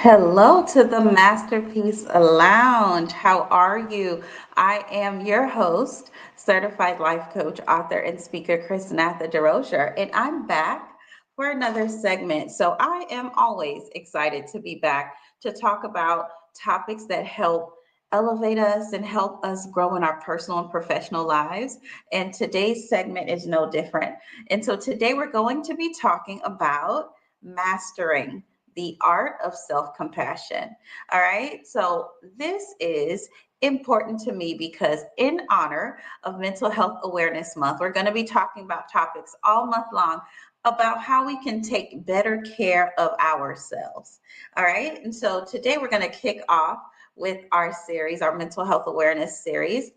Hello to the Masterpiece Lounge. How are you? I am your host, certified life coach, author, and speaker, Chrisnatha DeRozier, and I'm back for another segment. So I am always excited to be back to talk about topics that help elevate us and help us grow in our personal and professional lives. And today's segment is no different. And so today we're going to be talking about mastering the art of self compassion. All right. So, this is important to me because, in honor of Mental Health Awareness Month, we're going to be talking about topics all month long about how we can take better care of ourselves. All right. And so, today we're going to kick off with our series, our mental health awareness series.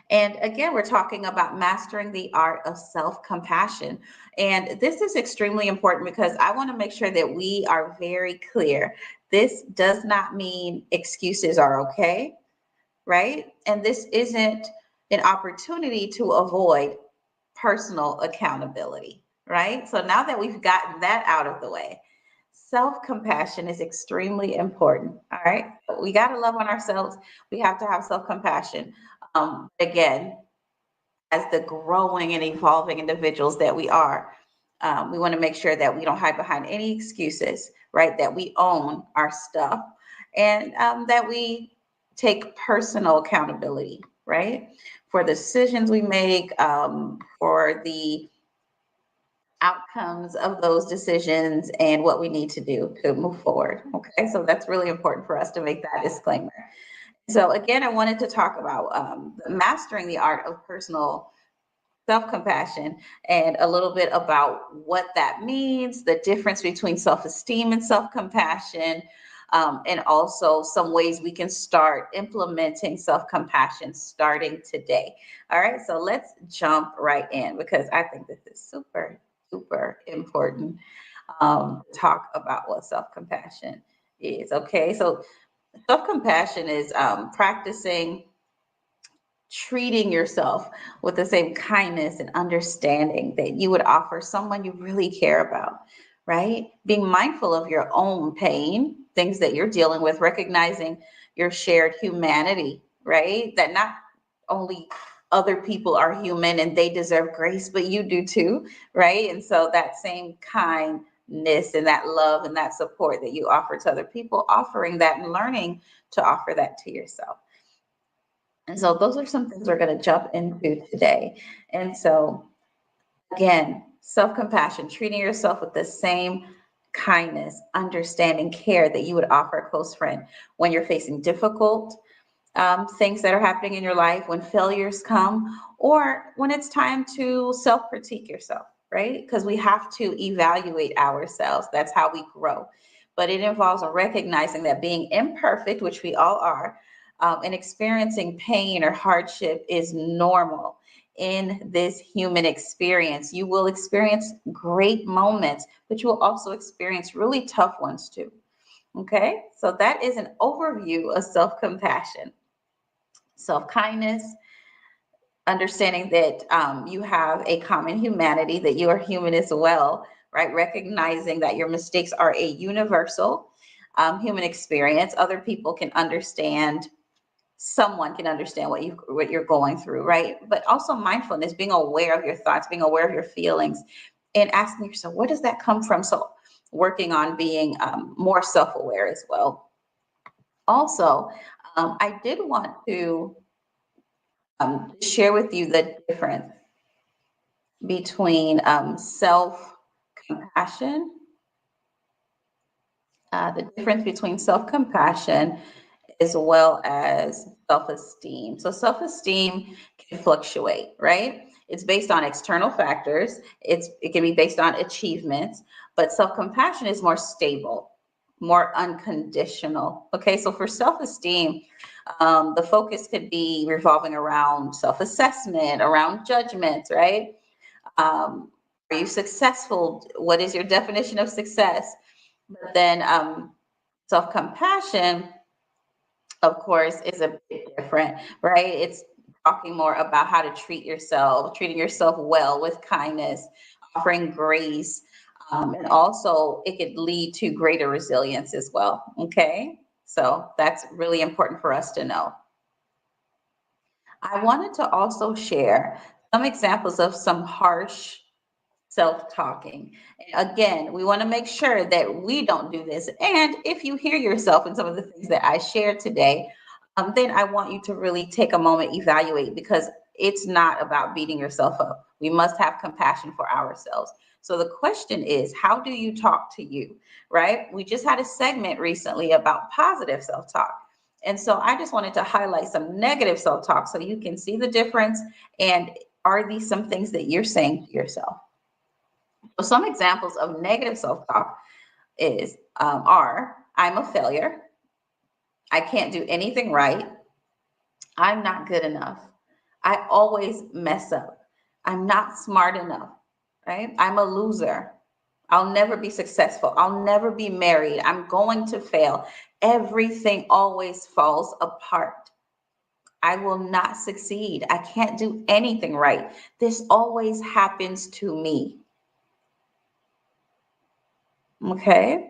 And again, we're talking about mastering the art of self compassion. And this is extremely important because I want to make sure that we are very clear. This does not mean excuses are okay, right? And this isn't an opportunity to avoid personal accountability, right? So now that we've gotten that out of the way, self compassion is extremely important. All right. We got to love on ourselves. We have to have self compassion. Again, as the growing and evolving individuals that we are, we want to make sure that we don't hide behind any excuses, right? That we own our stuff and that we take personal accountability, right? For the decisions we make, for the outcomes of those decisions and what we need to do to move forward. Okay, so that's really important for us to make that disclaimer. So, again, I wanted to talk about mastering the art of personal self compassion and a little bit about what that means, the difference between self esteem and self compassion, and also some ways we can start implementing self compassion starting today. All right, so let's jump right in because I think this is super, super important. Talk about what self compassion is. Okay, so self compassion is practicing treating yourself with the same kindness and understanding that you would offer someone you really care about, right? Being mindful of your own pain, things that you're dealing with, recognizing your shared humanity, right? That not only other people are human and they deserve grace, but you do too, right? And so that same kindness and that love and that support that you offer to other people, offering that and learning to offer that to yourself. And so those are some things we're going to jump into today. And so, again, self compassion, treating yourself with the same kindness, understanding, care that you would offer a close friend when you're facing difficult things that are happening in your life, when failures come, or when it's time to self critique yourself, right? Because we have to evaluate ourselves. That's how we grow. But it involves recognizing that being imperfect, which we all are, and experiencing pain or hardship is normal in this human experience. You will experience great moments, but you will also experience really tough ones too. Okay, so that is an overview of self compassion, self kindness, understanding that you have a common humanity, that you are human as well, right? Recognizing that your mistakes are a universal human experience. Other people can understand, someone can understand what you're going through, right? But also mindfulness, being aware of your thoughts, being aware of your feelings, and asking yourself, where does that come from? So working on being more self-aware as well. Also, I did want to share with you the difference between self compassion, the difference between self compassion as well as self esteem. So, self esteem can fluctuate, right? It's based on external factors, it can be based on achievements, but self compassion is more stable, more unconditional. Okay, so for self esteem, the focus could be revolving around self assessment, around judgments, right? Um, are you successful? What is your definition of success? But then self compassion, of course, is a bit different, right? It's talking more about how to treat yourself, treating yourself well with kindness, offering grace, And also it could lead to greater resilience as well. Okay. So that's really important for us to know. I wanted to also share some examples of some harsh self-talking. Again, we want to make sure that we don't do this. And if you hear yourself in some of the things that I shared today, then I want you to really take a moment, evaluate, because it's not about beating yourself up. We must have compassion for ourselves. So the question is, how do you talk to you, right? We just had a segment recently about positive self-talk. And so I just wanted to highlight some negative self-talk so you can see the difference. And are these some things that you're saying to yourself? So some examples of negative self-talk are, I'm a failure. I can't do anything right. I'm not good enough. I always mess up. I'm not smart enough, right? I'm a loser. I'll never be successful. I'll never be married. I'm going to fail. Everything always falls apart. I will not succeed. I can't do anything right. This always happens to me. Okay.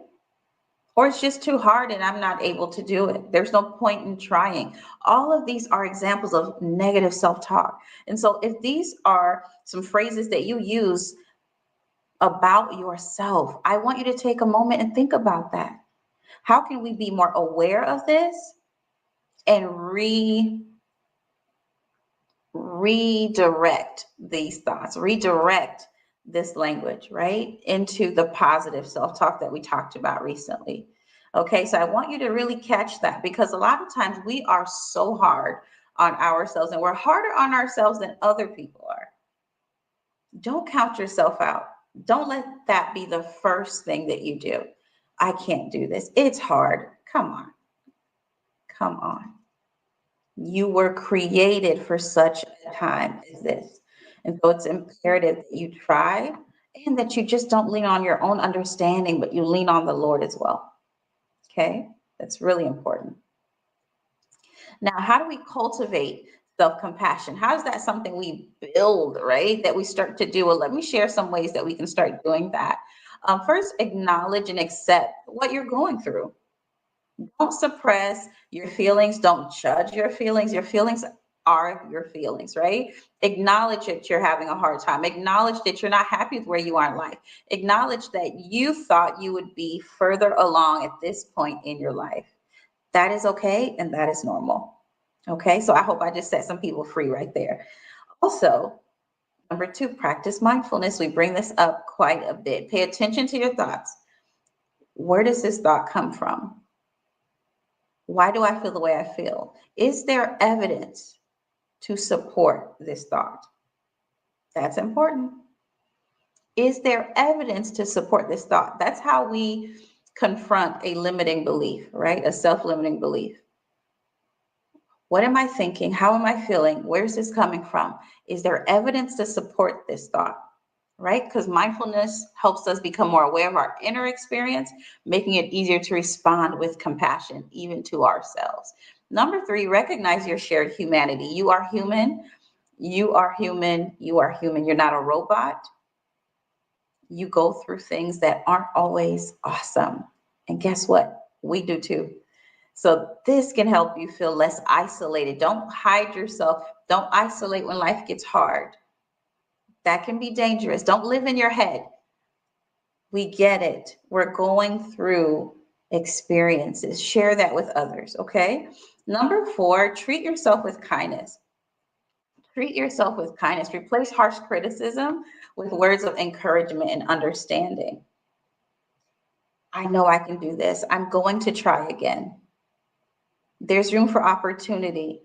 Or it's just too hard and I'm not able to do it. There's no point in trying. All of these are examples of negative self-talk. And so if these are some phrases that you use about yourself, I want you to take a moment and think about that. How can we be more aware of this and redirect these thoughts, redirect this language, right, into the positive self-talk that we talked about recently. Okay, so I want you to really catch that, because a lot of times we are so hard on ourselves, and we're harder on ourselves than other people are. Don't count yourself out. Don't let that be the first thing that you do. I can't do this. It's hard. Come on. Come on. You were created for such a time as this. And so it's imperative that you try and that you just don't lean on your own understanding, but you lean on the Lord as well. Okay? That's really important. Now, how do we cultivate self-compassion? How is that something we build, right? That we start to do? Well, let me share some ways that we can start doing that. First, acknowledge and accept what you're going through. Don't suppress your feelings. Don't judge your feelings. Your feelings are your feelings, right? Acknowledge that you're having a hard time. Acknowledge that you're not happy with where you are in life. Acknowledge that you thought you would be further along at this point in your life. That is okay, and that is normal. Okay, so I hope I just set some people free right there. Also, number 2, practice mindfulness. We bring this up quite a bit. Pay attention to your thoughts. Where does this thought come from? Why do I feel the way I feel? Is there evidence to support this thought? That's important. Is there evidence to support this thought? That's how we confront a limiting belief, right? A self-limiting belief. What am I thinking? How am I feeling? Where's this coming from? Is there evidence to support this thought? Right? Because mindfulness helps us become more aware of our inner experience, making it easier to respond with compassion, even to ourselves. Number 3, recognize your shared humanity. You are human. You are human. You are human. You're not a robot. You go through things that aren't always awesome. And guess what? We do too. So this can help you feel less isolated. Don't hide yourself. Don't isolate when life gets hard. That can be dangerous. Don't live in your head. We get it. We're going through experiences. Share that with others, okay? Number 4, treat yourself with kindness. Treat yourself with kindness. Replace harsh criticism with words of encouragement and understanding. I know I can do this. I'm going to try again. There's room for opportunity,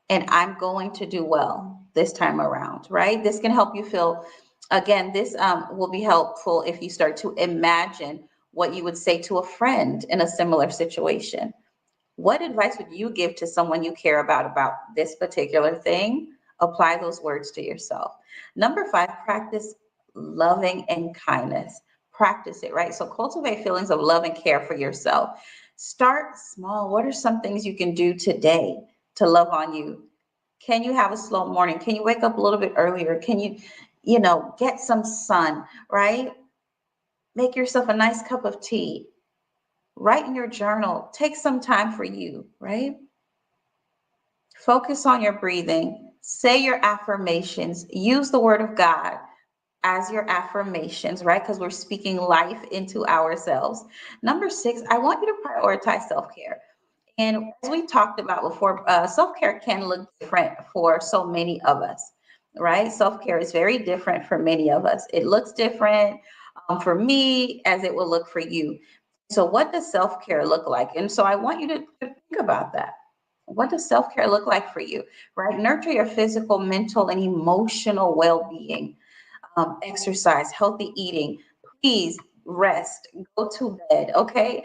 and I'm going to do well this time around, right? This can help you feel, again, this will be helpful if you start to imagine what you would say to a friend in a similar situation. What advice would you give to someone you care about this particular thing? Apply those words to yourself. Number 5, practice loving and kindness. Practice it, right? So cultivate feelings of love and care for yourself. Start small. What are some things you can do today to love on you? Can you have a slow morning? Can you wake up a little bit earlier? Can you get some sun, right? Make yourself a nice cup of tea. Write in your journal. Take some time for you, right? Focus on your breathing. Say your affirmations. Use the word of God as your affirmations, right? Because we're speaking life into ourselves. Number 6, I want you to prioritize self-care. And as we talked about before, self-care can look different for so many of us, right? Self-care is very different for many of us. It looks different for me as it will look for you. So what does self-care look like? And so I want you to think about that. What does self-care look like for you, right? Nurture your physical, mental, and emotional well-being. Exercise, healthy eating. Please rest, go to bed, okay?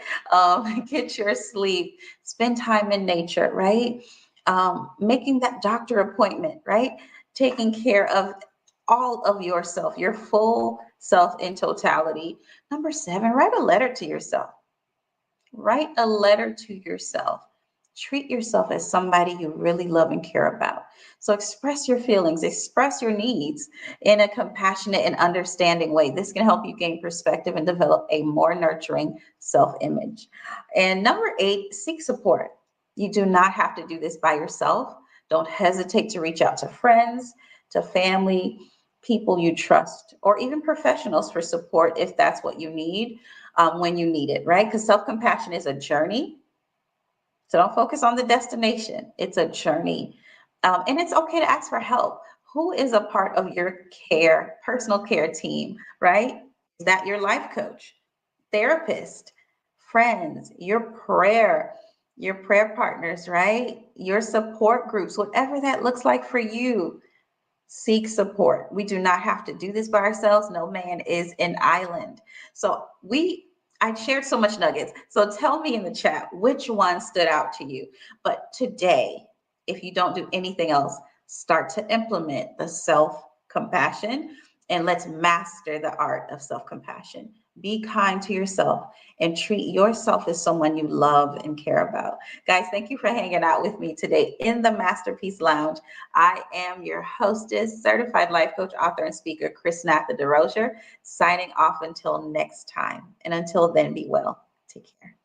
Get your sleep, spend time in nature, right? Making that doctor appointment, right? Taking care of all of yourself, your full self in totality. Number 7, write a letter to yourself. Write a letter to yourself. Treat yourself as somebody you really love and care about. So express your feelings, express your needs in a compassionate and understanding way. This can help you gain perspective and develop a more nurturing self-image. And number 8, seek support. You do not have to do this by yourself. Don't hesitate to reach out to friends, to family, people you trust, or even professionals for support if that's what you need when you need it, right? Because self-compassion is a journey. So don't focus on the destination. It's a journey. And it's okay to ask for help. Who is a part of your personal care team, right? Is that your life coach, therapist, friends, your prayer partners, right? Your support groups, whatever that looks like for you. Seek support. We do not have to do this by ourselves. No man is an island. So I shared so much nuggets. So tell me in the chat which one stood out to you. But today, if you don't do anything else, start to implement the self-compassion and let's master the art of self-compassion. Be kind to yourself and treat yourself as someone you love and care about. Guys, thank you for hanging out with me today in the Masterpiece Lounge. I am your hostess, certified life coach, author, and speaker, Krishnatha DeRozier, signing off until next time. And until then, be well. Take care.